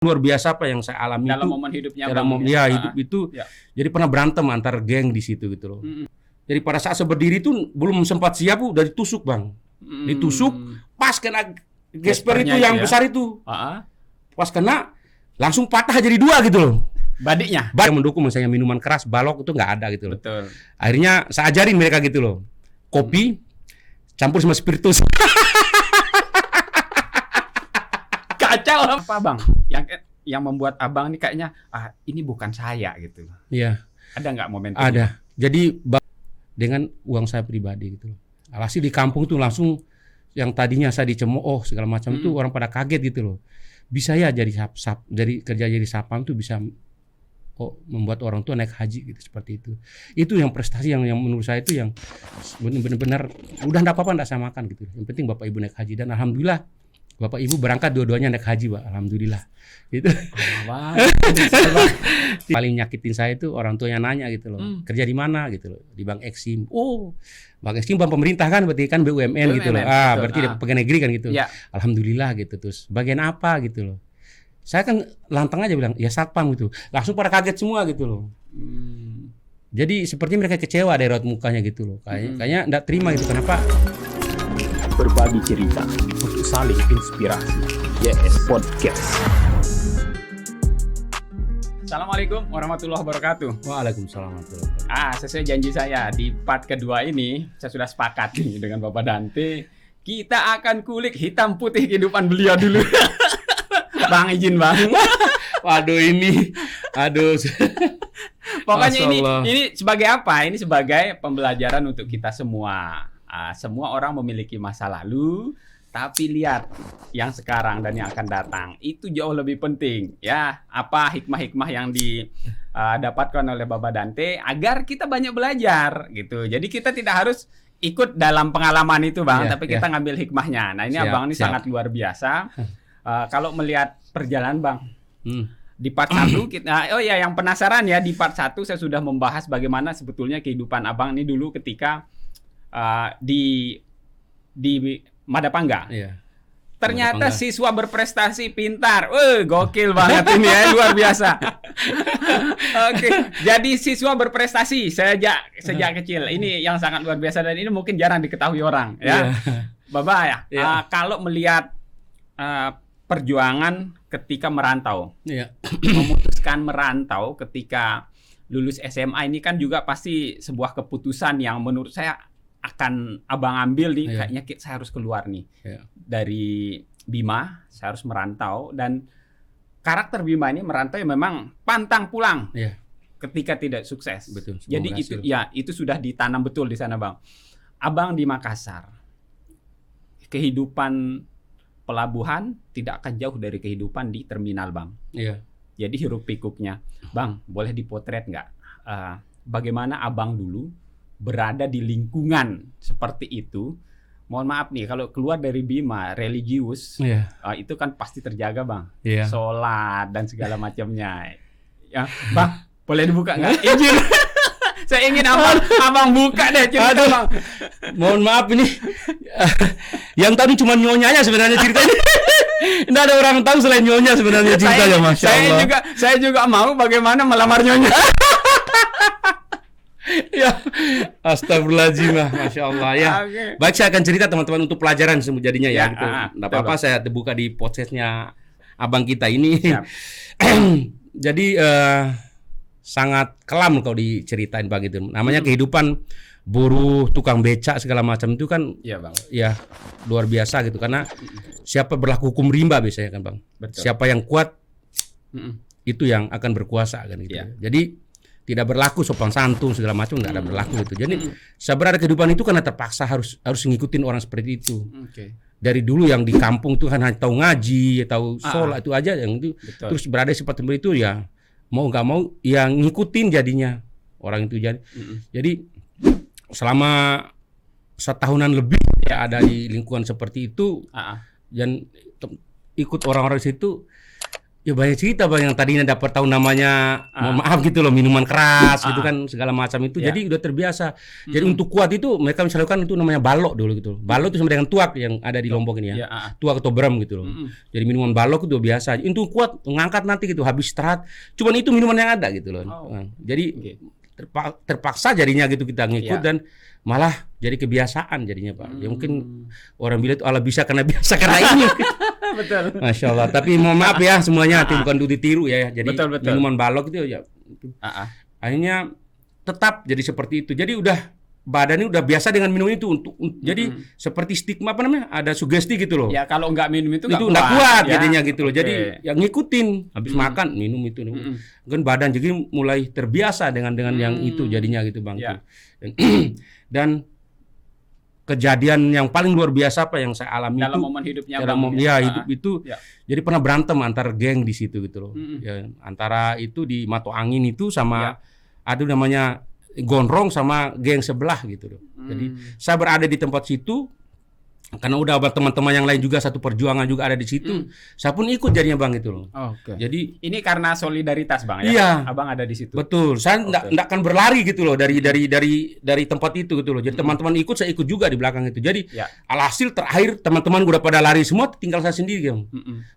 luar biasa apa yang saya alami dalam itu momen hidupnya dalam Bang. hidup itu Ya. jadi pernah berantem antar geng di situ gitu loh. Jadi pada saat saya berdiri tuh belum sempat siap udah ditusuk Bang. Ditusuk pas kena gesper itu yang besar itu. Pas kena langsung patah jadi dua gitu loh. Badiknya Yang mendukung misalnya minuman keras, balok itu nggak ada gitu loh. betul. Akhirnya saya ajarin mereka gitu loh. Kopi campur sama spiritus. Kacau apa Bang? Yang membuat Abang ini kayaknya ini bukan saya gitu. Iya. Ada nggak momentum? Ada. Jadi dengan uang saya pribadi gitu loh. Alhasil di kampung tuh langsung yang tadinya saya dicemooh segala macam itu orang pada kaget gitu loh. Bisa ya jadi kerja jadi sapam tuh bisa membuat orang tua naik haji gitu seperti itu. Itu yang prestasi yang menurut saya itu yang benar-benar udah enggak apa-apa enggak saya makan gitu. Yang penting Bapak Ibu naik haji dan alhamdulillah Bapak Ibu berangkat dua-duanya naik haji, Pak. Alhamdulillah. Itu. Paling nyakitin saya itu orang tuanya nanya gitu loh. Kerja di mana gitu loh. Di Bank Eksim. Oh, Bank Eksim bank pemerintah kan berarti kan BUMN gitu loh. Berarti pegawai negeri kan gitu. Ya. Alhamdulillah gitu terus. Bagian apa gitu loh. Saya kan lantang aja bilang, ya satpam gitu. Langsung pada kaget semua gitu loh. Jadi sepertinya mereka kecewa dari raut mukanya gitu loh. Kayaknya enggak terima gitu. Kenapa? Berbagi cerita untuk saling inspirasi. YS Podcast. Assalamualaikum warahmatullahi wabarakatuh. Waalaikumsalam warahmatullahi wabarakatuh. Sesuai janji saya di part kedua ini saya sudah sepakat nih dengan Bapak Dante. Kita akan kulik hitam putih kehidupan beliau dulu. Bang izin Bang. Waduh ini, aduh. Pokoknya ini sebagai apa? Ini sebagai pembelajaran untuk kita semua. Semua orang memiliki masa lalu, tapi lihat yang sekarang dan yang akan datang itu jauh lebih penting ya. Apa hikmah-hikmah yang didapatkan oleh Bapak Dante agar kita banyak belajar gitu. Jadi kita tidak harus ikut dalam pengalaman itu Bang, tapi kita ngambil hikmahnya. Nah ini Abang ini sangat luar biasa. Kalau melihat perjalanan Bang, di part 1 kita, yang penasaran ya, di part 1 saya sudah membahas bagaimana sebetulnya kehidupan Abang ini dulu ketika di Madapangga. Ternyata Madapangga. Siswa berprestasi pintar. Gokil banget ini ya, luar biasa. Oke, jadi siswa berprestasi sejak kecil. Ini yang sangat luar biasa dan ini mungkin jarang diketahui orang ya. Bapak ya, kalau melihat perjuangan ketika merantau. Memutuskan merantau ketika lulus SMA ini kan juga pasti sebuah keputusan yang menurut saya akan Abang ambil nih, kayaknya saya harus keluar nih dari Bima, saya harus merantau dan karakter Bima ini merantau memang pantang pulang ketika tidak sukses. Betul, jadi itu sudah ditanam betul di sana Bang. Abang di Makassar, kehidupan pelabuhan tidak akan jauh dari kehidupan di terminal Bang. Jadi hiruk pikuknya, Bang boleh dipotret nggak? Bagaimana Abang dulu berada di lingkungan seperti itu. Mohon maaf nih kalau keluar dari Bima religius, itu kan pasti terjaga Bang, sholat dan segala macamnya. Ya, Bang, boleh dibuka nggak? Izin. Saya ingin abang buka deh cerita Bang. Mohon maaf ini, yang tahu cuma nyonyanya sebenarnya ceritanya. Nggak ada orang tahu selain nyonya sebenarnya ceritanya, Masya Allah. Saya juga mau bagaimana melamar nyonya. Ya, astagfirullahaladzim, Masya Allah ya. Baik, saya akan cerita teman-teman untuk pelajaran jadinya ya. Gitu. Nggak apa-apa, saya buka di podcastnya abang kita ini. Jadi sangat kelam kalau diceritain begitu. Namanya kehidupan buruh, tukang becak segala macam itu kan, Bang. Ya luar biasa gitu. Karena siapa berlaku hukum rimba biasanya kan Bang. Betul. Siapa yang kuat itu yang akan berkuasa kan gitu. Jadi tidak berlaku sopan santun segala macam nggak ada berlaku gitu. Jadi sebenarnya kehidupan itu karena terpaksa harus ngikutin orang seperti itu. Dari dulu yang di kampung tuh kan hanya tahu ngaji, tahu sholat itu aja yang itu. Terus berada seperti itu ya mau nggak mau yang ngikutin jadinya orang itu jadi. Jadi selama setahunan lebih ya ada di lingkungan seperti itu dan ikut orang-orang situ. Ya banyak cerita bang yang tadinya dapat tahu namanya, mohon maaf gitu loh, minuman keras gitu kan segala macam itu, jadi udah terbiasa. Jadi untuk kuat itu mereka misalnya kan itu namanya balok dulu gitu. Balok itu sama dengan tuak yang ada di Lombok ini ya, tuak atau brem gitu loh. Jadi minuman balok itu biasa. Untuk kuat ngangkat nanti gitu habis istirahat. Cuman itu minuman yang ada gitu loh. Jadi terpaksa jadinya gitu kita ngikut dan malah jadi kebiasaan jadinya Pak. Ya mungkin orang bilang itu ala bisa karena biasa karena ini. Betul. Masya Allah. Tapi mohon maaf ya semuanya, bukan ditiru ya. Jadi betul. minuman balok itu ya. Akhirnya tetap jadi seperti itu. Jadi udah badannya udah biasa dengan minum itu jadi seperti stigma apa namanya? Ada sugesti gitu loh. Ya kalau nggak minum itu nggak kuat ya. Jadinya gitu loh. Jadi yang ngikutin habis makan minum itu. Kan badan jadi mulai terbiasa dengan yang itu jadinya gitu Bang. Ya. Dan kejadian yang paling luar biasa apa yang saya alami dalam itu momen hidupnya hidup itu jadi pernah berantem antar geng di situ gitu loh. Ya, antara itu di Mato Angin itu sama ada namanya Gondrong sama geng sebelah gitu loh. Jadi saya berada di tempat situ karena udah teman-teman yang lain juga satu perjuangan juga ada di situ. Saya pun ikut jadinya Bang itu loh. Jadi ini karena solidaritas Bang ya. Iya, Abang ada di situ. Betul. Saya enggak akan berlari gitu loh dari tempat itu gitu loh. Jadi teman-teman ikut, saya ikut juga di belakang itu. Jadi alhasil terakhir teman-teman udah pada lari semua, tinggal saya sendiri Bang.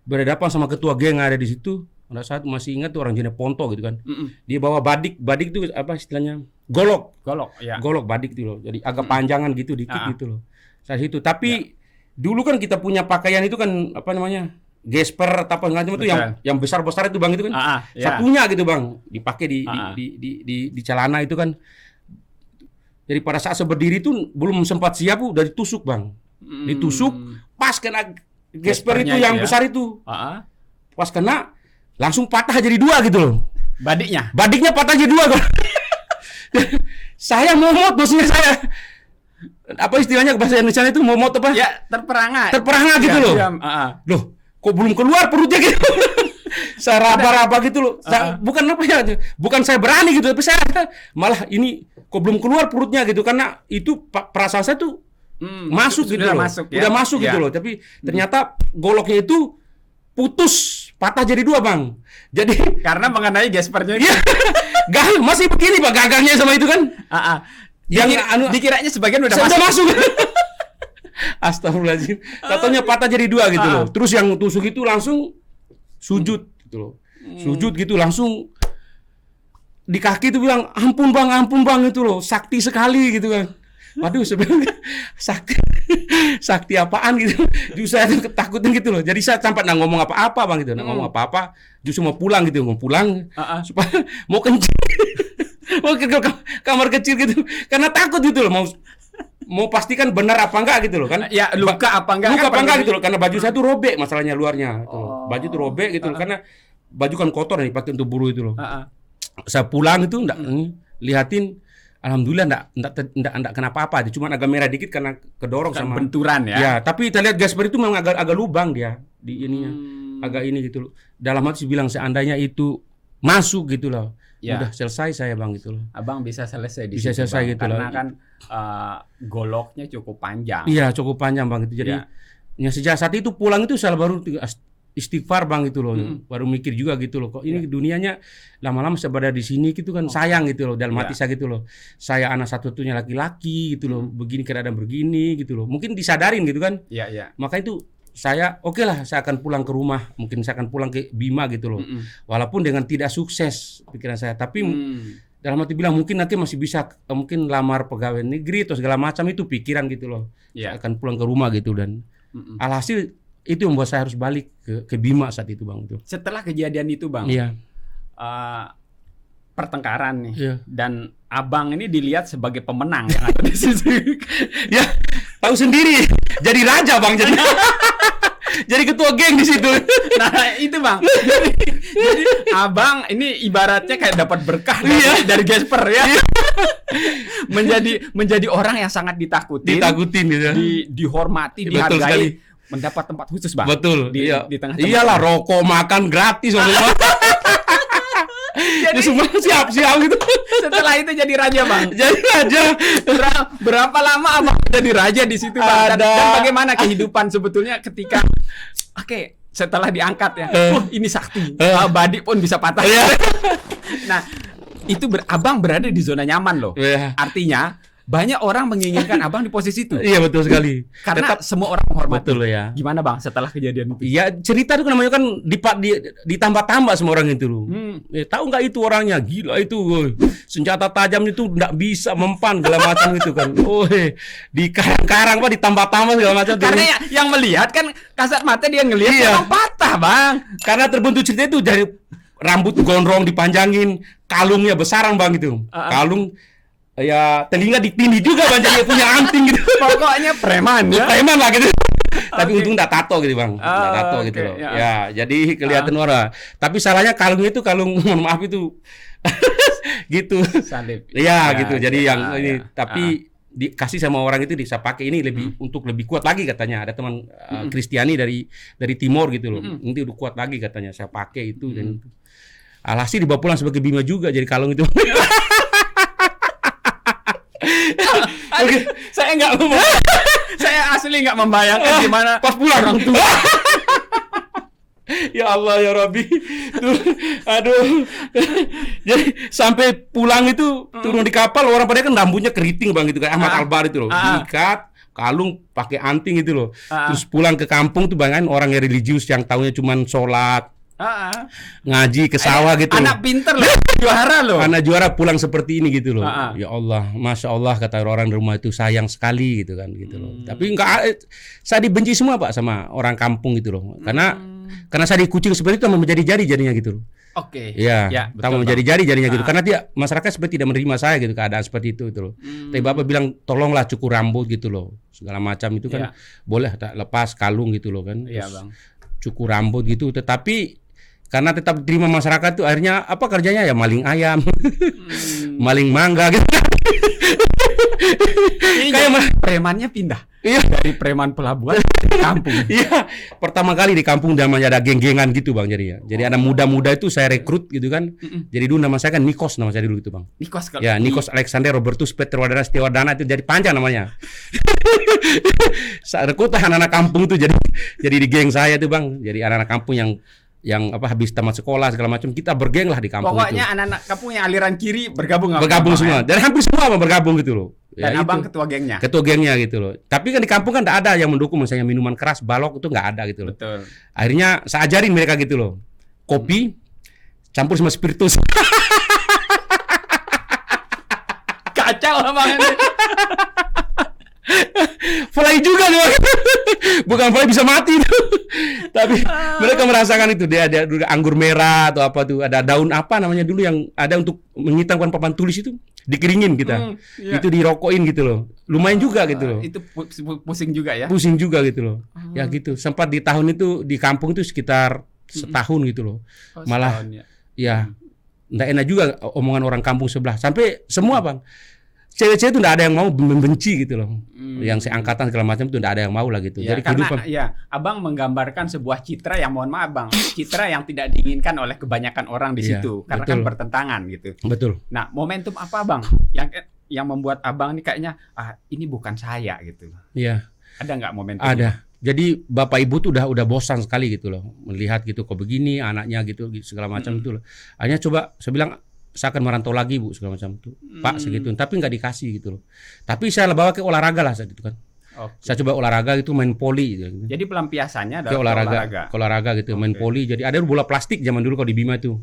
Berhadapan sama ketua geng yang ada di situ. Pada saat masih ingat tuh orang jenis Ponto gitu kan. Dia bawa badik itu apa istilahnya? Golok ya. Golok badik itu loh. Jadi agak panjangan gitu dikit gitu loh. Saat itu. Tapi dulu kan kita punya pakaian itu kan apa namanya? Gesper apa macam itu yang besar-besar itu Bang itu kan. Saya punya gitu Bang, dipakai di celana itu kan. Jadi pada saat saya berdiri itu belum sempat siap udah ditusuk Bang. Ditusuk pas kena gesper itu yang besar itu. Pas kena langsung patah jadi dua gitu loh. Badiknya patah jadi dua. Saya momot bosnya saya. Apa istilahnya bahasa Indonesia itu momot apa? Ya, terperangah gitu loh. Loh, kok belum keluar perutnya gitu. Saya raba-raba gitu loh. Bukan apa ya? Bukan saya berani gitu, tapi saya malah ini kok belum keluar perutnya gitu karena itu perasaan saya tuh masuk gitu loh. Udah masuk gitu loh, tapi ternyata goloknya itu putus, patah jadi dua Bang. Jadi karena mengenai gespernya. Iya. Masih begini Pak gagangnya sama itu kan. Yang dikiranya sebagian udah masuk. Astagfirullahaladzim. Katanya patah jadi dua gitu loh. Terus yang tusuk itu langsung sujud gitu loh. Sujud gitu langsung di kaki itu bilang ampun bang itu loh. Sakti sekali gitu kan. Waduh sebenarnya sakti apaan gitu. Justru saya ketakutan gitu loh. Jadi saya sampai nggak ngomong apa-apa Bang gitu. Nggak ngomong apa-apa. Justru mau pulang gitu. Mau pulang supaya mau kencing. Mau ke kamar kecil gitu. Karena takut gitu loh. Mau pastikan benar apa enggak gitu loh kan. Ya luka apa enggak gitu loh. Karena baju saya tuh robek masalahnya luarnya gitu loh. Baju tuh robek gitu loh. Karena baju kan kotor nih dipakai untuk buruh itu loh. Saya pulang itu lihatin. Alhamdulillah enggak kenapa-apa, cuma agak merah dikit karena kedorong sama benturan ya. Ya, tapi kita lihat gasper itu memang agak lubang dia di ininya. Agak ini gitu loh. Dalam hati bilang seandainya itu masuk gitu loh. Udah selesai saya Bang gitu loh. Abang bisa selesai di situ. Bisa selesai gitu karena loh. Kan goloknya cukup panjang. Iya, cukup panjang Bang itu. Jadi sejak saat itu pulang itu saya baru istighfar Bang gitu loh. Baru mikir juga gitu loh. Kok ini dunianya lama-lama saya berada di sini gitu kan sayang gitu loh dalam hati saya gitu loh. Saya anak satu-satunya laki-laki gitu loh. Begini keadaan begini gitu loh. Mungkin disadarin gitu kan. Iya. Maka itu saya oke lah saya akan pulang ke rumah. Mungkin saya akan pulang ke Bima gitu loh. Walaupun dengan tidak sukses pikiran saya, tapi dalam hati bilang mungkin nanti masih bisa mungkin lamar pegawai negeri atau segala macam itu pikiran gitu loh. Saya akan pulang ke rumah gitu dan alhasil itu yang membuat saya harus balik ke Bima saat itu Bang itu. Setelah kejadian itu Bang, pertengkaran nih, dan Abang ini dilihat sebagai pemenang yang ada di situ. Ya, tahu sendiri, jadi raja Bang jadi. Jadi ketua geng di situ. Nah itu Bang. Jadi Abang ini ibaratnya kayak dapat berkah dari Gesper ya. menjadi orang yang sangat ditakutin gitu. Dihormati, dihargai. Mendapat tempat khusus Bang. Betul. Di tengah-tengah. Iyalah rokok makan gratis jadi semua siap gitu. Setelah itu jadi raja Bang. Jadi raja. Berapa lama Abang jadi raja di situ Bang? Dan bagaimana kehidupan sebetulnya ketika setelah diangkat ya, ini sakti, badi pun bisa patah. Nah, itu abang berada di zona nyaman loh. Artinya banyak orang menginginkan abang di posisi itu. Iya betul sekali. Karena semua orang menghormati. Betul ya. Gimana bang setelah kejadian itu? Ya cerita itu namanya kan ditambah-tambah sama orang itu loh. Tahu nggak itu orangnya gila itu, senjata tajam itu nggak bisa mempan segala macam itu kan. Di karang-karang pak ditambah-tambah segala macam. Karena yang melihat kan kasat mata dia ngelihat orang patah bang. Karena terbentuk cerita itu dari rambut gondrong dipanjangin, kalungnya besaran bang gitu. Kalung ya telinga ditindih juga bang, jadi punya anting gitu. Pokoknya preman ya. Preman lah gitu. Tapi untung enggak tato gitu bang, enggak tato gitu loh. Ya, jadi kelihatan orang. Tapi salahnya kalungnya itu kalung mohon maaf itu gitu. Salib. Ya, gitu. Jadi yang ini tapi dikasih sama orang itu bisa pakai ini lebih untuk lebih kuat lagi katanya. Ada teman Kristiani dari timur gitu loh. Nanti udah kuat lagi katanya. Saya pakai itu dan itu. Alhasil dibawa pulang sebagai bima juga jadi kalung itu. Saya asli nggak membayangkan gimana pas pulang orang tua. Ya Allah ya Rabbi. Aduh. Jadi sampai pulang itu turun di kapal orang pada kan rambutnya keriting bang gitu kayak Ahmad Albar itu loh. Diikat kalung pakai anting itu loh. Terus pulang ke kampung tuh banyak orang yang religius yang taunya cuman sholat. Ngaji ke sawah gitu. Anak pinter loh, juara loh. Anak juara pulang seperti ini gitu loh. Ya Allah, masya Allah kata orang di rumah itu sayang sekali gitu kan gitu loh. Tapi enggak, saya dibenci semua pak sama orang kampung gitu loh. Karena saya dikucing seperti itu menjadi jadinya gitu loh. Oke. Ya betul, menjadi jadinya gitu. Karena dia masyarakat seperti tidak menerima saya gitu keadaan seperti itu loh. Tapi bapak bilang tolonglah cukur rambut gitu loh. Segala macam itu kan boleh lepas kalung gitu loh kan. Iya bang. Cukur rambut gitu, tetapi karena tetap diterima masyarakat tuh akhirnya apa kerjanya ya maling ayam, maling mangga gitu. Kayak premannya pindah dari preman pelabuhan ke kampung. Iya, pertama kali di kampung namanya ada geng-gengan gitu bang jadinya. Jadi anak muda-muda itu saya rekrut gitu kan. Jadi dulu nama saya kan Nikos nama saya dulu itu bang. Nikos kalau ya Nikos Alexander Robertus Peterwardana Setiawardana itu jadi panjang namanya. Saya rekrut anak-anak kampung tuh jadi di geng saya tuh bang. Jadi anak-anak kampung yang apa habis tamat sekolah segala macam kita bergeng lah di kampung. Pokoknya itu. anak-anak kampung yang aliran kiri bergabung semua. Dan hampir semua bergabung gitu loh. Dan abang ketua gengnya. Ketua gengnya gitu loh. Tapi kan di kampung kan enggak ada yang mendukung misalnya minuman keras, balok itu enggak ada gitu loh. Betul. Akhirnya saya ajarin mereka gitu loh. Kopi campur sama spiritus. Kacau abang ini. Fly juga loh. Bukan fly bisa mati tuh. Tapi mereka merasakan itu dia ada anggur merah atau apa tuh, ada daun apa namanya dulu yang ada untuk menghitamkan papan tulis itu dikeringin kita. Itu dirokokin gitu loh. Lumayan juga gitu loh. Itu pusing juga ya. Pusing juga gitu loh. Ya gitu. Sempat di tahun itu di kampung itu sekitar setahun gitu loh. Malah ya enggak enak juga omongan orang kampung sebelah. Sampai semua bang cewek-cewek itu enggak ada yang mau membenci gitu loh. Yang seangkatan segala macam itu enggak ada yang mau lah gitu. Ya, jadi karena kehidupan abang menggambarkan sebuah citra yang mohon maaf bang, citra yang tidak diinginkan oleh kebanyakan orang di situ karena betul. kan bertentangan gitu. Betul. Nah, momentum apa bang yang membuat abang ini kayaknya ini bukan saya gitu. Iya. Ada nggak momentum? Ada. Jadi bapak ibu tuh udah bosan sekali gitu loh melihat gitu kok begini anaknya gitu segala macam itu loh. Akhirnya coba saya bilang saya akan merantau lagi bu segala macam itu pak segitu tapi nggak dikasih gitu loh. Tapi saya bawa ke olahraga lah saat itu kan. Saya coba olahraga gitu main poli gitu. Jadi pelampiasannya adalah olahraga gitu main poli. Jadi ada bola plastik zaman dulu kalau di Bima itu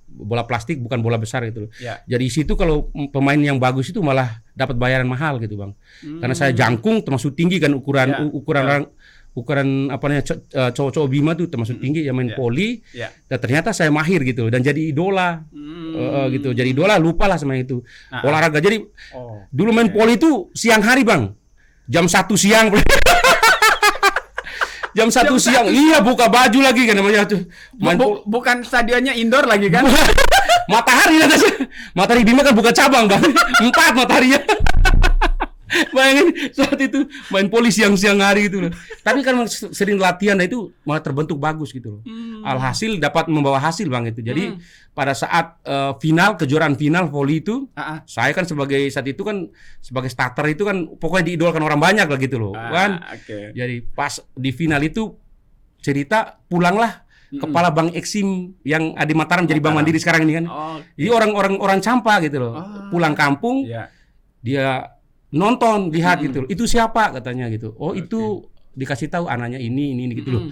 bola plastik bukan bola besar gitu loh. Jadi situ kalau pemain yang bagus itu malah dapat bayaran mahal gitu bang. Karena saya jangkung termasuk tinggi kan ukuran apa namanya cowok-cowok Bima tuh termasuk tinggi yang main poli. Dan ternyata saya mahir gitu dan jadi idola gitu. Jadi idola lupa lah sama itu olahraga. Jadi dulu main poli itu siang hari bang, jam 1 siang. Jam 1 siang, iya buka baju lagi kan namanya tuh. Bukan stadionnya indoor lagi kan? Matahari Bima kan buka cabang bang, 4 mataharinya. Bayangin saat itu main poli siang-siang hari gitu loh. Tapi kan sering latihan itu malah terbentuk bagus gitu loh. Alhasil dapat membawa hasil bang itu. Jadi pada saat kejuaraan final voli itu, saya kan saat itu kan sebagai starter itu kan pokoknya diidolkan orang banyak lah gitu loh. Jadi pas di final itu cerita pulanglah kepala Bank Eksim yang ada di Mataram jadi Bank Mandiri sekarang ini kan. Jadi orang Campa gitu loh. Pulang kampung dia nonton lihat gitu loh. Itu siapa katanya gitu. Oh itu dikasih tahu anaknya ini gitu loh.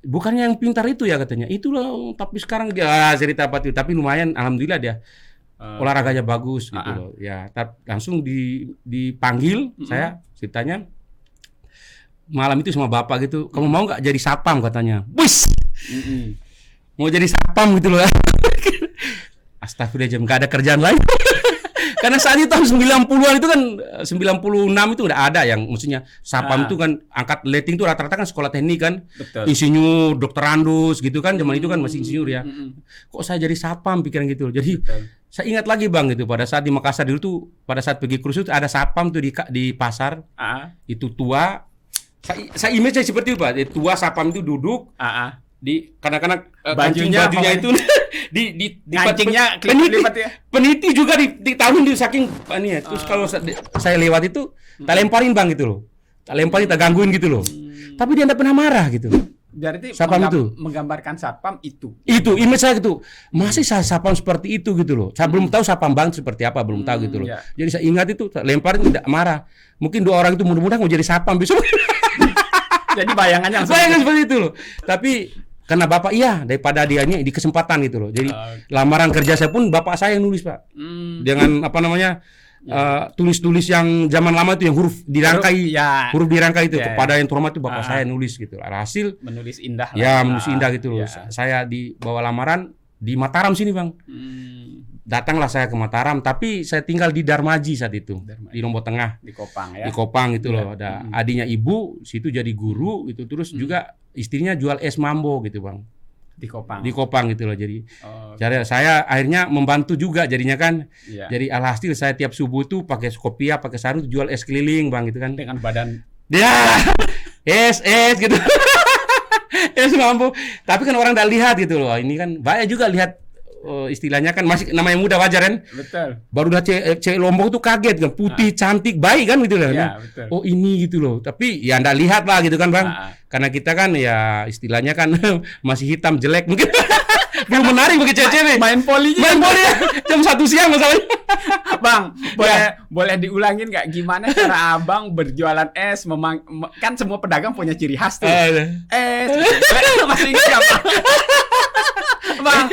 Bukannya yang pintar itu ya katanya. Itu loh tapi sekarang dia cerita apa itu. Tapi lumayan alhamdulillah dia olahraganya bagus gitu loh. Ya langsung dipanggil saya ceritanya. Malam itu sama bapak gitu, kamu mau nggak jadi satpam katanya. Wis, mau jadi satpam gitu loh. Astagfirullahaladzim, nggak ada kerjaan lain. Karena saat itu tahun 90-an itu kan 96 itu udah ada yang maksudnya satpam itu kan angkat letting itu rata-rata kan sekolah teknik kan. Betul. Insinyur, dokterandus gitu kan, zaman itu kan masih insinyur ya. Kok saya jadi satpam pikiran gitu. Jadi saya ingat lagi Bang gitu pada saat di Makassar dulu tuh pada saat pergi kursus ada satpam tuh di pasar. Itu tua. Saya image seperti itu Pak, tua satpam itu duduk di kadang-kadang bajunya itu di kancingnya peniti juga ditaruh di saking ini ya. Terus kalau saya lewat itu tak lemparin Bang gitu loh. Tak lemparin, tak gangguin gitu loh. Tapi dia tidak pernah marah gitu. Berarti satpam itu menggambarkan satpam itu image saya gitu. Masih saya satpam seperti itu gitu loh. Saya belum tahu satpam Bank seperti apa, belum tahu gitu loh. Jadi saya ingat itu lemparin tidak marah. Mungkin 2 orang itu mudah-mudahan mau jadi satpam besok. Jadi bayangan seperti itu loh. Tapi karena bapak daripada dia ini di kesempatan gitu loh. Jadi lamaran kerja saya pun bapak saya yang nulis Pak. Dengan apa namanya tulis-tulis yang zaman lama itu yang huruf dirangkai, huruf dirangkai itu kepada yang terhormat itu bapak saya nulis gitu. Alhasil menulis indah. Menulis indah gitu loh. Saya dibawa lamaran di Mataram sini Bang. Datanglah saya ke Mataram, tapi saya tinggal di Darmaji saat itu, di Lombok Tengah, di Kopang ya. Di Kopang itu loh, ada adiknya ibu, situ jadi guru gitu, terus juga istrinya jual es mambo gitu Bang. Di Kopang. Di Kopang gitu loh, jadi saya akhirnya membantu juga jadinya kan. Jadi alhasil saya tiap subuh tuh pakai kopiah, pakai sarung jual es keliling Bang gitu kan. Dengan badan. Es gitu. Es mambo. Tapi kan orang udah lihat gitu loh, ini kan banyak juga lihat. Istilahnya kan masih namanya muda wajar kan. Betul. Baru udah cewek Lombok tuh kaget kan, putih cantik baik kan gitu loh. Betul. Oh ini gitu loh. Tapi ya Anda lihat lah gitu kan Bang. Karena kita kan ya istilahnya kan masih hitam jelek mungkin. Belum menarik bagi cewek-cewek. Main poli jam 1 siang masalahnya. Bang, boleh diulangin nggak gimana cara Abang berjualan es? Kan semua pedagang punya ciri khas tuh. Es. Masih ingat nggak Bang? Bang,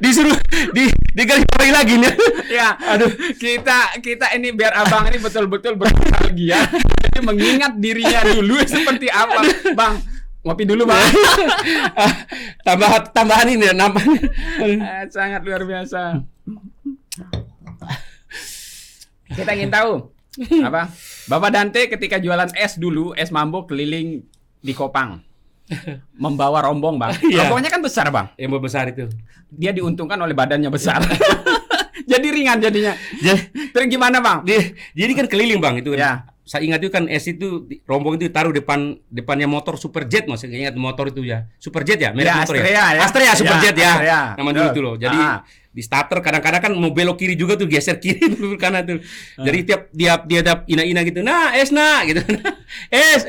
disuruh digaris bawahi lagi nih. Ya, aduh, kita ini biar Abang ini betul-betul bernostalgia. Jadi mengingat dirinya dulu seperti apa, Bang. Ngopi dulu Bang. Tambahan ini namanya. Sangat luar biasa. Kita ingin tahu apa? Bapak Dante ketika jualan es dulu, es mambo keliling di Kopang. Membawa rombong Bang. Rombongnya kan besar Bang. Yang besar itu. Dia diuntungkan oleh badannya besar. Jadi ringan jadinya. Terus gimana Bang? Jadi kan keliling Bang itu kan. Saya ingat itu kan es itu rombong itu taruh depannya motor Superjet, masih ingat motor itu ya. Superjet ya, merek motor ya. Astrea Superjet ya. Nama dulu itu loh. Jadi di starter kadang-kadang kan mau belok kiri juga tuh geser kiri dulu kanan tuh. Jadi tiap dia ada ina-ina gitu. Nah, es gitu. Es.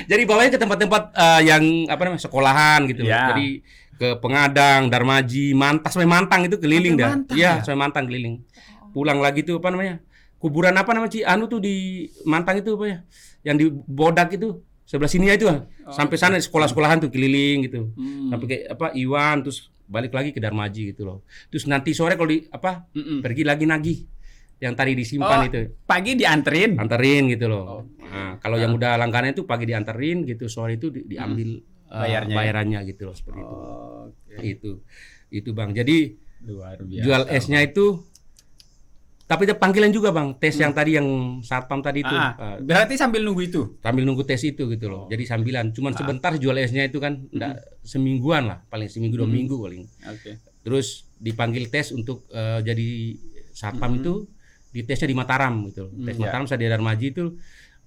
Jadi bawanya ke tempat-tempat yang apa namanya sekolahan gitu. Jadi ke Pengadang, Darmaji, sampai Mantang itu keliling dah. Iya, sampai Mantang keliling. Pulang lagi tuh apa namanya? Kuburan apa namanya anu tuh di Mantang itu apa ya? Yang di Bodak itu sebelah sini ya itu. Sampai sana sekolah-sekolahan tuh keliling gitu. Sampai kayak apa Iwan terus balik lagi ke Darmaji gitu loh. Terus nanti sore kalau pergi lagi nagih yang tadi disimpan itu. Pagi anterin gitu loh. Nah, kalau yang udah langganan itu pagi dianterin gitu, sore itu diambil bayarannya gitu loh seperti itu. Itu Bang. Jadi luar biasa. Jual esnya itu tapi ada panggilan juga Bang, tes yang tadi yang satpam tadi itu. Berarti sambil nunggu itu? Sambil nunggu tes itu gitu loh. Jadi sambilan. Cuman sebentar jual esnya itu kan enggak semingguan lah, paling seminggu 2 minggu paling. Terus dipanggil tes untuk jadi satpam itu ditesnya di Mataram gitu. Tes Mataram saya di Darmaji itu.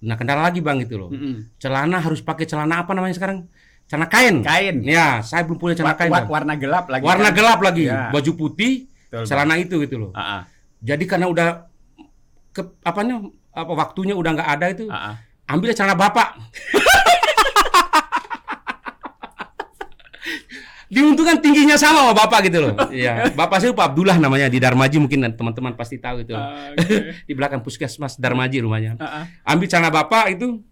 Nah, kendala lagi Bang gitu loh. Celana harus pakai celana apa namanya sekarang? Celana kain. Ya, saya belum punya celana kain. Warna gelap lagi. Warna gelap lagi. Baju putih, celana itu gitu loh. Jadi karena udah waktunya udah nggak ada itu, ambil celana bapak. diuntungkan tingginya sama sama bapak gitu loh. Iya, bapak saya Pak Abdullah namanya di Darmaji, mungkin teman-teman pasti tahu itu. Okay. Di belakang Puskesmas Darmaji rumahnya. Ambil celana bapak itu,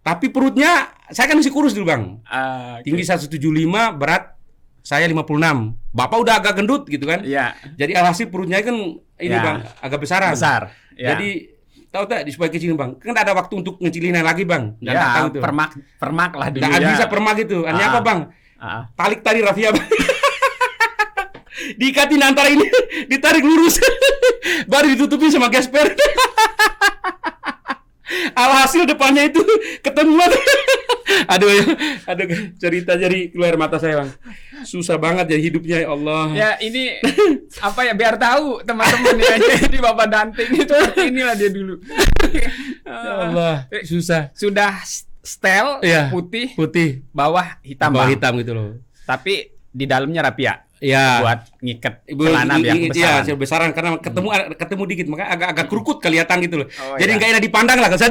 tapi perutnya saya kan masih kurus dulu Bang. Okay. Tinggi 175, berat saya 56. Bapak udah agak gendut gitu kan. Iya. Jadi alhasil perutnya kan ini Bang, agak besaran. Besar. Ya. Jadi tahu tak supaya kecilin Bang. Kan ada waktu untuk ngecilin lagi Bang. Dan ya, tahu tuh. permak lah dulu Nggak ya. bisa permak itu. Aneh apa Bang? Tali rafia Bang. Diikatin antara ini, ditarik lurus. Baru ditutupin sama gesper. Alhasil depannya itu ketemu. Aduh, cerita jadi keluar mata saya Bang. Susah banget jadi hidupnya, ya Allah. Ya ini apa ya, biar tahu teman-teman ya. Jadi Bapak Danting itu inilah dia dulu. Ya Allah, susah. Sudah setel Ya, putih, bawah bawah hitam hitam gitu loh. Tapi di dalamnya rapia. Ya. Buat ngikat celana biar besaran. Iya, besaran karena ketemu dikit, makanya agak kerukut kelihatan gitu loh. Oh, jadi ya. nggak enak dipandang lah kan.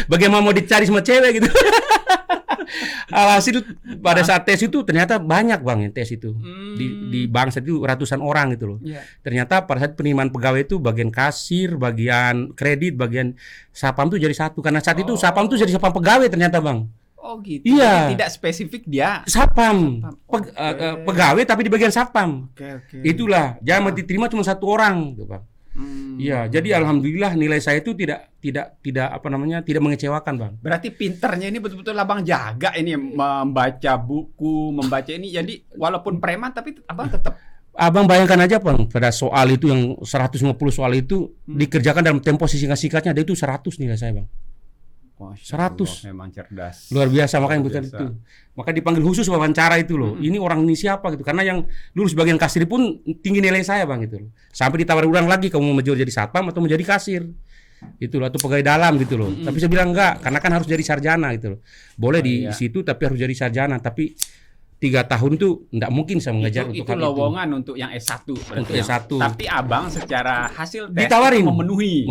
Bagaimana mau dicari sama cewek gitu. Alhasil pada saat tes itu ternyata banyak Bang yang tes itu. Di bangsa itu ratusan orang gitu loh. Yeah. Ternyata pada saat penerimaan pegawai itu bagian kasir, bagian kredit, bagian sapam tuh jadi satu. Karena saat itu sapam tuh jadi sapam pegawai ternyata Bang. Oh gitu. Iya. Jadi tidak spesifik dia. Sapam. Pegawai tapi di bagian sapam. Oke. Itulah, jangan diterima cuma satu orang gitu Bang. Iya, jadi alhamdulillah nilai saya itu tidak mengecewakan Bang. Berarti pinternya ini betul-betul Abang jaga ini, membaca buku, membaca ini. Jadi walaupun preman tapi Abang tetap. Abang bayangkan aja Bang, pada soal itu yang 150 soal itu dikerjakan dalam tempo singkat-singkatnya, ada itu 100 nilai saya Bang. 100. Memang cerdas. Luar biasa, makanya bukan itu. Maka dipanggil khusus wawancara itu loh. Ini orang ini siapa gitu. Karena yang lulus bagian kasir pun tinggi nilai saya Bang gitu loh. Sampai ditawar ulang lagi, kamu mau jadi satpam atau mau jadi kasir. Itu loh, atau pegawai dalam gitu loh. Tapi saya bilang enggak, karena kan harus jadi sarjana gitu loh. Boleh di situ tapi harus jadi sarjana, tapi 3 tahun tuh enggak mungkin saya mengejar untuk hal itu. Itu lowongan untuk yang S1 untuk S1. Tapi Abang secara hasil tes ditawarin memenuhi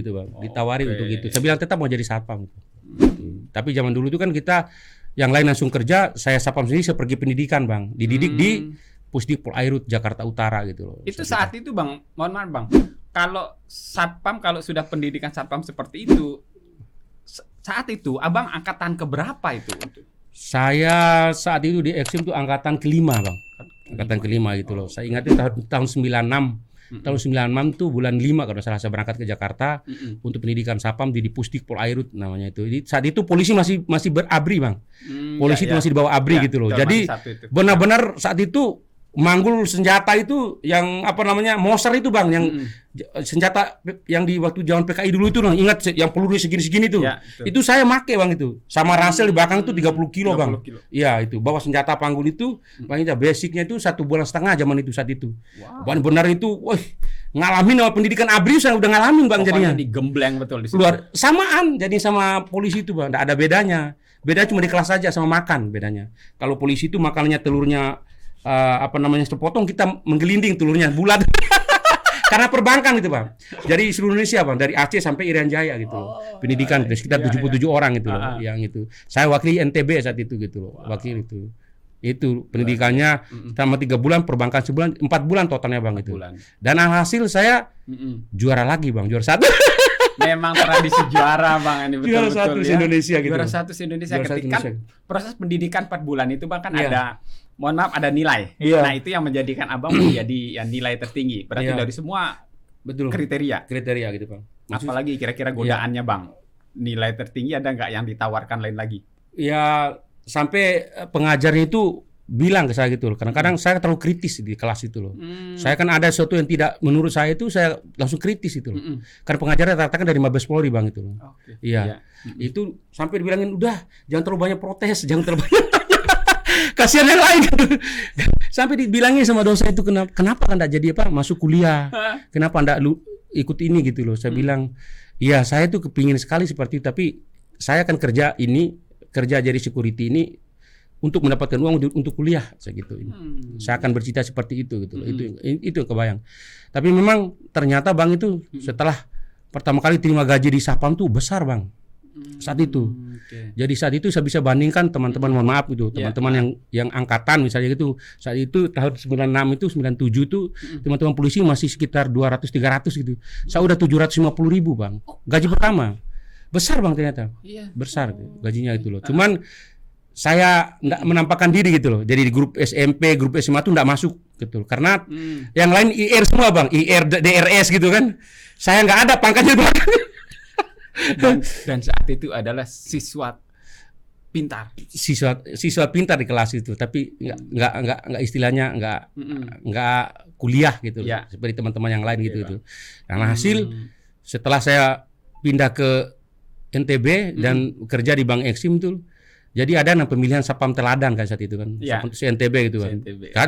gitu Bang. Ditawarin untuk gitu. Saya bilang tetap mau jadi satpam gitu. Tapi zaman dulu itu kan kita yang lain langsung kerja, saya satpam sendiri saya pergi pendidikan Bang. Dididik di Pusdik Polairut Jakarta Utara gitu loh. Itu saat itu Bang, mohon maaf Bang. Kalau satpam, kalau sudah pendidikan satpam seperti itu, saat itu Abang angkatan keberapa itu? Saya saat itu di Eksim tuh angkatan ke-5 Bang. Angkatan ke-5 gitu loh. Saya ingat itu tahun 96. Tahun 96 tuh bulan 5 kalau salah saya berangkat ke Jakarta untuk pendidikan sapam di Pusdik Polairut namanya itu. Jadi saat itu polisi masih berabri Bang. Polisi itu masih di bawah abri gitu loh. Jadi benar-benar saat itu manggul senjata itu yang Moser itu Bang, yang senjata yang di waktu zaman PKI dulu itu, ingat yang pelurunya segini-segini tuh. Ya, itu saya make Bang itu. Sama ransel di belakang tuh 30 kilo Bang. Iya itu, bawa senjata panggul itu, Bang, itu basicnya itu 1,5 bulan zaman itu saat itu. Wow. Benar itu, wah, ngalamin sama pendidikan ABRI saya udah ngalamin Bang. Pokoknya jadinya digembleng betul di situ. Luar samaan jadi sama polisi itu Bang, enggak ada bedanya. Beda cuma di kelas saja sama makan bedanya. Kalau polisi itu makannya telurnya sepotong, kita menggelinding telurnya bulat. Karena perbankan gitu Bang. Jadi seluruh Indonesia Bang, dari Aceh sampai Irian Jaya gitu loh. Pendidikan sekitar 77 orang itu loh yang itu. Saya wakili NTB saat itu gitu loh. Wakil itu. Itu pendidikannya selama 3 bulan, perbankan sebulan, 4 bulan totalnya Bang itu. Dan hasil saya juara lagi Bang, juara 1. Memang tradisi juara Bang ini betul-betul juara 1 ya. Indonesia gitu. Juara 1 Indonesia ketika proses pendidikan 4 bulan itu Bang kan ada, mohon maaf, ada nilai. Nah, itu yang menjadikan Abang menjadi yang nilai tertinggi. Berarti dari semua kriteria gitu Bang. Apalagi kira-kira godaannya Bang. Nilai tertinggi ada nggak yang ditawarkan lain lagi? Ya sampai pengajarnya itu bilang ke saya gitu loh. Kadang-kadang saya terlalu kritis di kelas itu loh. Saya kan ada sesuatu yang tidak menurut saya itu saya langsung kritis itu loh. Karena pengajarnya rata-rata dari Mabes Polri Bang itu loh. Iya. Itu sampai dibilangin udah jangan terlalu banyak protes, jangan terlalu banyak kasihan yang lain gitu. Sampai dibilangin sama dosen itu kenapa enggak jadi masuk kuliah? Kenapa enggak lu ikut ini gitu loh. Saya bilang, "Iya, saya tuh kepingin sekali seperti itu, tapi saya akan kerja jadi security ini untuk mendapatkan uang untuk kuliah saya gitu. Saya akan bercita seperti itu gitu. Itu yang kebayang. Tapi memang ternyata Bang itu setelah pertama kali terima gaji di Sapam tuh besar Bang. saat itu. Jadi saat itu saya bisa bandingkan teman-teman, mohon maaf gitu, teman-teman yang angkatan misalnya gitu. Saat itu tahun 96 itu 97 itu teman-teman polisi masih sekitar 200-300 gitu. Saya udah 750.000 Bang. Gaji pertama. Besar Bang ternyata. Besar gajinya itu loh. Cuman saya enggak menampakkan diri gitu loh. Jadi di grup SMP, grup SMA tuh enggak masuk gitu. Karena yang lain IR semua Bang, IR, DRS gitu kan. Saya enggak ada pangkatnya Bang. Dan saat itu adalah siswa pintar. Siswa pintar di kelas itu, tapi enggak istilahnya enggak kuliah gitu loh. Seperti teman-teman yang lain gitu itu. Karena hasil setelah saya pindah ke NTB dan kerja di Bank Eksim tuh. Jadi ada pemilihan Satpam Teladan kan saat itu kan, NTB gitu kan.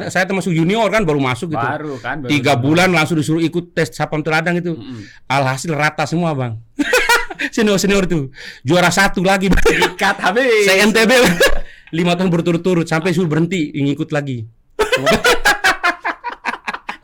Saya termasuk junior kan, baru masuk gitu. Baru 3 bulan langsung disuruh ikut tes Satpam Teladan itu. Alhasil rata semua Bang. Senior tuh juara 1 lagi Bang. Ikat habis. Saya NTB 5 tahun berturut-turut sampai suruh berhenti ngikut lagi.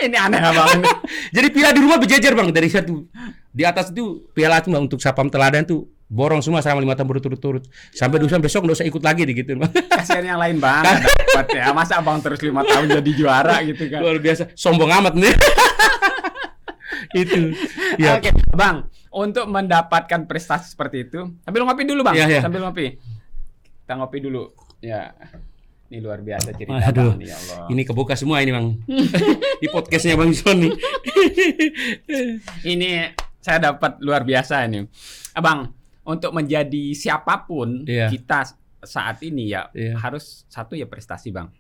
Ini aneh Bang. Jadi piala di rumah berjejer Bang, dari satu di atas itu piala itu Bang, untuk Satpam Teladan tuh borong semua selama 5 tahun berturut-turut. Sampai besok nggak usah ikut lagi gitu Bang. Kasihan yang lain Bang. Dapat ya. Masa Abang terus 5 tahun jadi juara gitu kan. Luar biasa, sombong amat nih. Itu. Ya. Oke, Bang, untuk mendapatkan prestasi seperti itu, sambil ngopi dulu Bang. Sambil ngopi. Kita ngopi dulu. Ya. Ini luar biasa cerita Bang, ya Allah. Ini kebuka semua ini Bang. Di podcastnya Bang Sony. Ini saya dapat luar biasa ini. Abang, untuk menjadi siapapun kita saat ini harus satu ya prestasi Bang.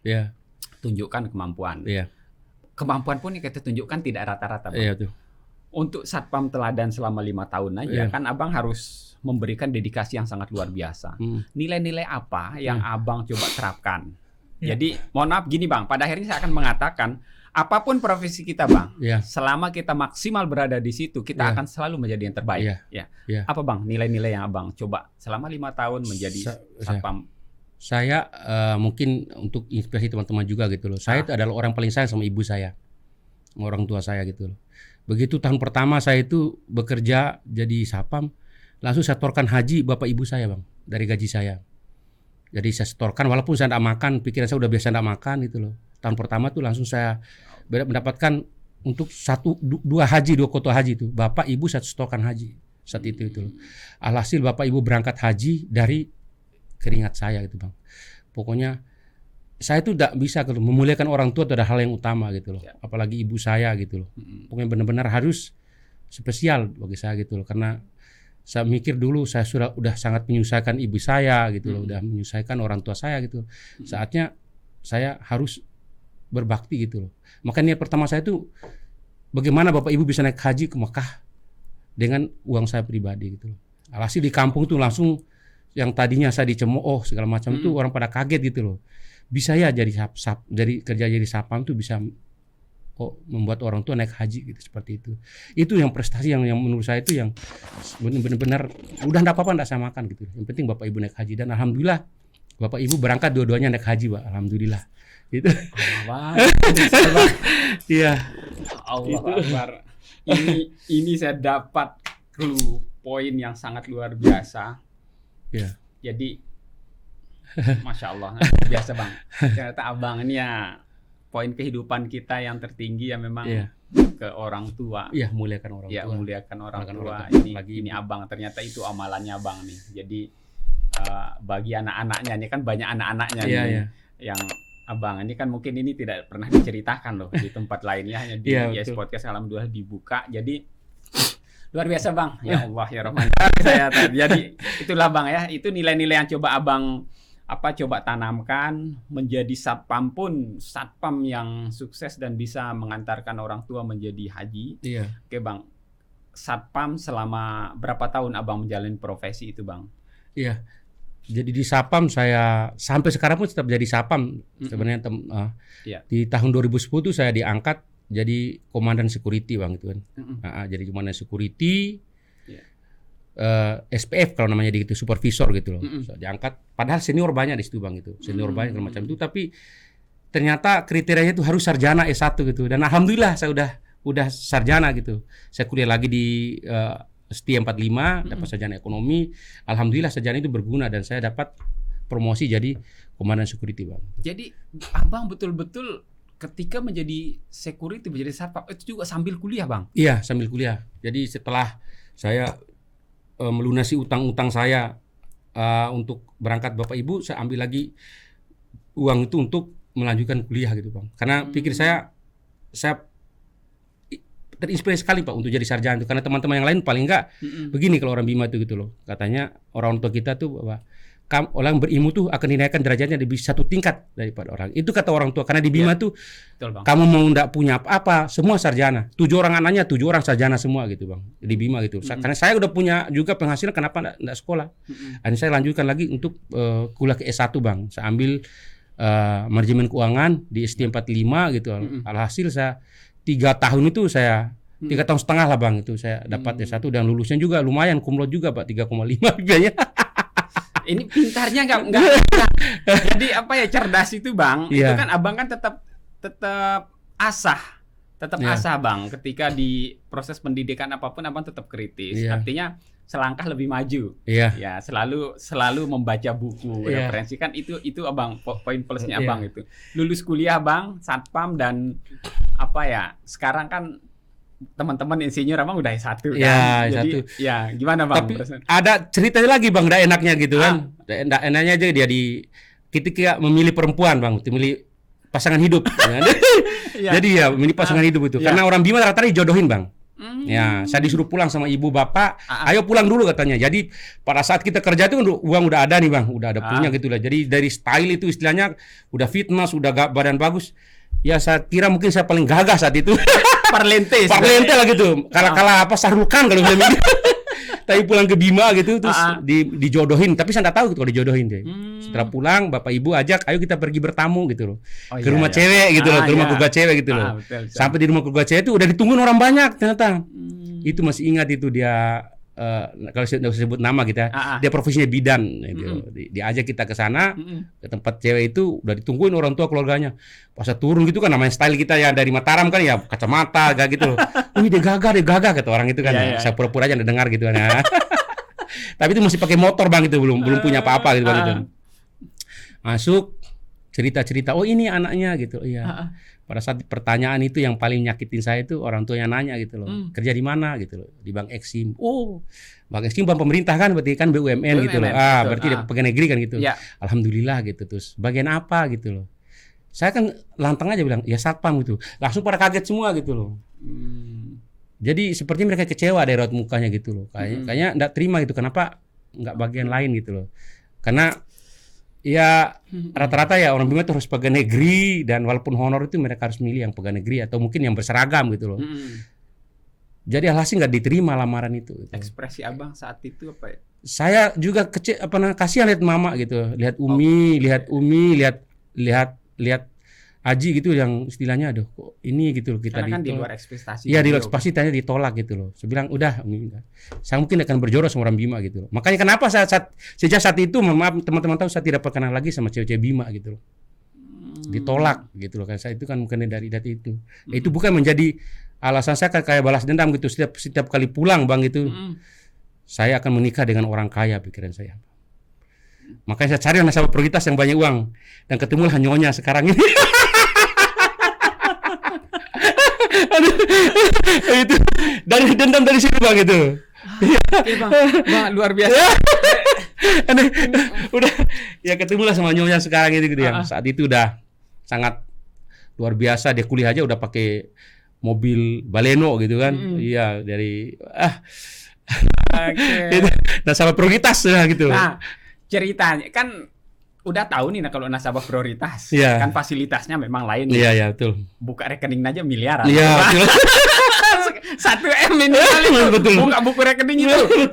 Tunjukkan kemampuan. Kemampuan pun yang kita tunjukkan tidak rata-rata Bang. Untuk Satpam Teladan selama 5 tahun aja kan Abang harus memberikan dedikasi yang sangat luar biasa. Nilai-nilai apa yang Abang coba terapkan? Jadi mohon maaf gini Bang, pada akhirnya saya akan mengatakan apapun profesi kita Bang, selama kita maksimal berada di situ, kita akan selalu menjadi yang terbaik. Apa Bang nilai-nilai yang Abang coba selama 5 tahun menjadi Satpam? Saya mungkin untuk inspirasi teman-teman juga gitu loh. Saya itu adalah orang paling sayang sama ibu saya, orang tua saya gitu loh. Begitu tahun pertama saya itu bekerja jadi Satpam, langsung saya setorkan haji bapak ibu saya Bang, dari gaji saya. Jadi saya setorkan walaupun saya tidak makan, pikiran saya udah biasa tidak makan gitu loh. Tahun pertama tuh langsung saya mendapatkan untuk 2 haji, 2 kota haji itu. Bapak ibu saya setorkan haji saat itu loh. Alhasil bapak ibu berangkat haji dari keringat saya gitu Bang. Pokoknya saya tuh tidak bisa gitu, memuliakan orang tua itu adalah hal yang utama gitu loh. Apalagi ibu saya gitu loh. Pokoknya benar-benar harus spesial bagi saya gitu loh. Karena saya mikir dulu saya udah sangat menyusahkan ibu saya gitu loh, udah menyusahkan orang tua saya gitu. Saatnya saya harus berbakti gitu loh. Makanya niat pertama saya tuh bagaimana bapak ibu bisa naik haji ke Mekah dengan uang saya pribadi gitu loh. Alhasil di kampung tuh langsung yang tadinya saya dicemooh segala macam itu orang pada kaget gitu loh. Bisa ya jadi kerja jadi Satpam tuh bisa membuat orang tua naik haji gitu, seperti itu. Itu yang prestasi yang menurut saya itu yang benar-benar udah enggak apa-apa enggak saya makan gitu. Yang penting bapak ibu naik haji dan alhamdulillah bapak ibu berangkat dua-duanya naik haji Pak. Alhamdulillah. Itu. Iya. Allah Akbar. Ini saya dapat clue poin yang sangat luar biasa. Iya. Jadi Masya Allah, biasa Bang. Ternyata Abang ini ya poin kehidupan kita yang tertinggi ya memang ke orang tua. Iya, muliakan orang tua. Ya, muliakan orang tua. Ini Abang ternyata itu amalannya Abang nih. Jadi bagi anak-anaknya ini kan banyak anak-anaknya yang Abang ini kan mungkin ini tidak pernah diceritakan loh di tempat lainnya, hanya di YS Podcast alhamdulillah dibuka. Jadi luar biasa Bang. Ya Allah ya Rahman. Jadi itulah Bang ya, itu nilai-nilai yang coba Abang coba tanamkan menjadi satpam pun satpam yang sukses dan bisa mengantarkan orang tua menjadi haji. Oke Bang, satpam selama berapa tahun Abang menjalani profesi itu Bang? Iya, jadi di Satpam saya sampai sekarang pun tetap jadi satpam sebenarnya. Di tahun 2010 tuh saya diangkat jadi komandan security Bang itu kan. Jadi komandan security. SPF kalau namanya gitu, supervisor gitu loh. Diangkat, padahal senior banyak di situ Bang itu. Senior banyak macam itu, tapi ternyata kriterianya itu harus sarjana S1 gitu. Dan alhamdulillah saya udah sarjana gitu. Saya kuliah lagi di ST 45, dapat sarjana ekonomi. Alhamdulillah sarjana itu berguna dan saya dapat promosi jadi komandan security, Bang. Jadi Abang betul-betul ketika menjadi security, menjadi satpam itu juga sambil kuliah, Bang? Iya, sambil kuliah. Jadi setelah saya melunasi utang-utang saya untuk berangkat Bapak Ibu, saya ambil lagi uang itu untuk melanjutkan kuliah gitu, Bang. Karena pikir saya terinspirasi sekali, Pak, untuk jadi sarjana itu. Karena teman-teman yang lain paling enggak begini kalau orang Bima itu gitu loh. Katanya orang tua kita tuh bahwa orang berilmu tuh akan dinaikkan derajatnya lebih satu tingkat daripada orang. Itu kata orang tua. Karena di Bima tuh betul, Bang. Kamu mau enggak punya apa-apa, semua sarjana. 7 orang anaknya, 7 orang sarjana semua gitu, Bang. Di Bima gitu. Karena saya udah punya juga penghasilan, kenapa enggak sekolah? Akhirnya saya lanjutkan lagi untuk kuliah ke S1, Bang. Saya ambil manajemen keuangan di ST 45 gitu. Alhasil saya 3 tahun itu saya 3 tahun setengah lah, Bang, itu saya dapat S1 dan lulusnya juga lumayan, cum laude juga, Pak, 3,5 biayanya. Ini pintarnya enggak jadi apa ya, cerdas itu, Bang. Itu kan Abang kan tetap asah. Tetap asah, Bang. Ketika di proses pendidikan apapun Abang tetap kritis. Artinya selangkah lebih maju. Ya, selalu membaca buku, referensi kan itu Abang poin plusnya Abang itu. Lulus kuliah, Bang, satpam dan apa ya? Sekarang kan teman-teman insinyur Abang udah S1 kan. Jadi ya gimana, Bang? Tapi ada ceritanya lagi, Bang, enggak enaknya gitu kan. Enggak enaknya aja dia ketika memilih perempuan, Bang, memilih pasangan hidup. Jadi ya memilih pasangan hidup itu. Karena orang Bima rata-rata dijodohin, Bang. Ya, saya disuruh pulang sama ibu bapak, ayo pulang dulu katanya. Jadi pada saat kita kerja itu uang udah ada nih, Bang, udah ada punya gitu lah. Jadi dari style itu istilahnya udah fitness, udah badan bagus. Ya saya kira mungkin saya paling gagah saat itu. Parlente lah gitu. Kala apa Sahrul Khan kalau film ini. Tapi pulang ke Bima gitu terus dijodohin, tapi saya nggak tahu gitu kalau dijodohin deh. Setelah pulang bapak ibu ajak, ayo kita pergi bertamu gitu loh. Ke rumah cewek gitu loh, ke rumah keluarga cewek gitu loh. Betul. Sampai di rumah keluarga cewek itu udah ditungguin orang banyak ternyata. Itu masih ingat itu dia kalau saya sebut nama kita, dia profesinya bidan gitu. Diajak kita ke sana, ke tempat cewek itu udah ditungguin orang tua keluarganya. Pas turun gitu kan, namanya style kita ya dari Mataram kan ya kacamata gak gitu loh. Wih, dia gagah kata orang itu kan. Saya pura-pura aja dengar gitu kan ya. Tapi itu masih pakai motor, Bang, itu belum punya apa-apa gitu kan itu. Masuk cerita-cerita, oh ini anaknya gitu. Iya. Pada saat pertanyaan itu yang paling nyakitin saya itu orang tuanya nanya gitu loh. Kerja di mana gitu loh. Di Bank Eksim. Oh, Bank Eksim bank pemerintah kan, berarti kan BUMN gitu loh. Berarti dia pegawai negeri kan gitu. Alhamdulillah gitu. Terus bagian apa gitu loh. Saya kan lantang aja bilang, ya satpam gitu. Langsung pada kaget semua gitu loh. Jadi seperti mereka kecewa dari raut mukanya gitu loh. Kayaknya enggak terima gitu. Kenapa enggak bagian lain gitu loh. Karena ya rata-rata ya orang Bima itu harus pegawai negeri, dan walaupun honor itu mereka harus milih yang pegawai negeri atau mungkin yang berseragam gitu loh. Jadi alhasil nggak diterima lamaran itu. Gitu. Ekspresi Abang saat itu apa ya? Saya juga kasihan lihat mama gitu, lihat Umi, lihat Aji gitu yang istilahnya aduh kok ini gitu loh kita kan di luar ekspektasi. Iya, di luar ekspektasi tanya ditolak gitu loh. Saya bilang udah saya mungkin akan berjodoh sama orang Bima gitu loh. Makanya kenapa sejak saat itu maaf teman-teman tahu saya tidak pernah lagi sama cewek-cewek Bima gitu loh. Ditolak gitu loh. Karena saya itu kan mungkin dari itu. Itu bukan menjadi alasan saya kayak balas dendam gitu. Setiap kali pulang, Bang, itu saya akan menikah dengan orang kaya, pikiran saya. Makanya saya cari nasabah prioritas yang banyak uang, dan ketemulah nyonya sekarang ini. Itu dari dendam dari situ, Bang, itu. Bang, luar biasa. Udah ya ketemulah sama nyonya sekarang itu gitu ya. Saat itu udah sangat luar biasa, dia kuliah aja udah pakai mobil Baleno gitu kan. Iya, dari nasabah prioritas lah gitu. Nah, ceritanya kan udah tahu nih kalau nasabah prioritas kan fasilitasnya memang lain. Iya, betul. Buka rekening aja miliaran. Iya, betul. 1 M ini betul. Buka buku rekening itu.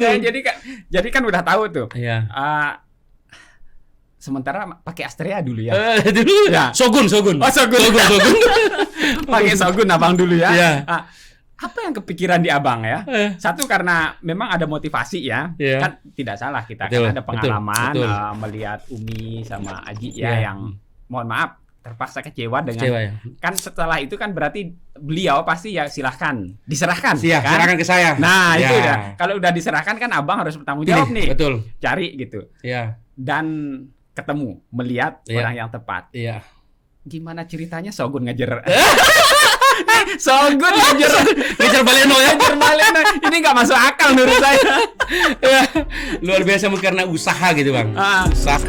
Jadi kan udah tahu tuh. Iya. Sementara pakai Astrea dulu ya. Shogun. Oh, Shogun. Pakai Shogun Abang dulu ya. Iya. Apa yang kepikiran di Abang ya? Satu karena memang ada motivasi ya. Kan tidak salah kita kan ada pengalaman melihat Umi sama Aji ya yang mohon maaf terpaksa kecewa dengan Kecewa, ya. kan setelah itu kan berarti beliau pasti ya silahkan diserahkan Siap, kan? serahkan ke saya. Nah Ya. itu udah kalau udah diserahkan kan abang harus bertanggung jawab nih, Betul. cari gitu Iya. dan ketemu melihat Iya. orang yang tepat. Iya. Gimana ceritanya Shogun ngejar Shogun ngejar Baleno ya. ngejar Baleno ini nggak masuk akal menurut saya. Luar biasa karena usaha gitu bang. Usaha.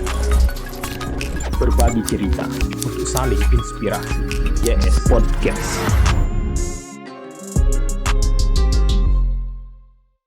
Berbagi cerita untuk saling inspirasi. YS Podcast.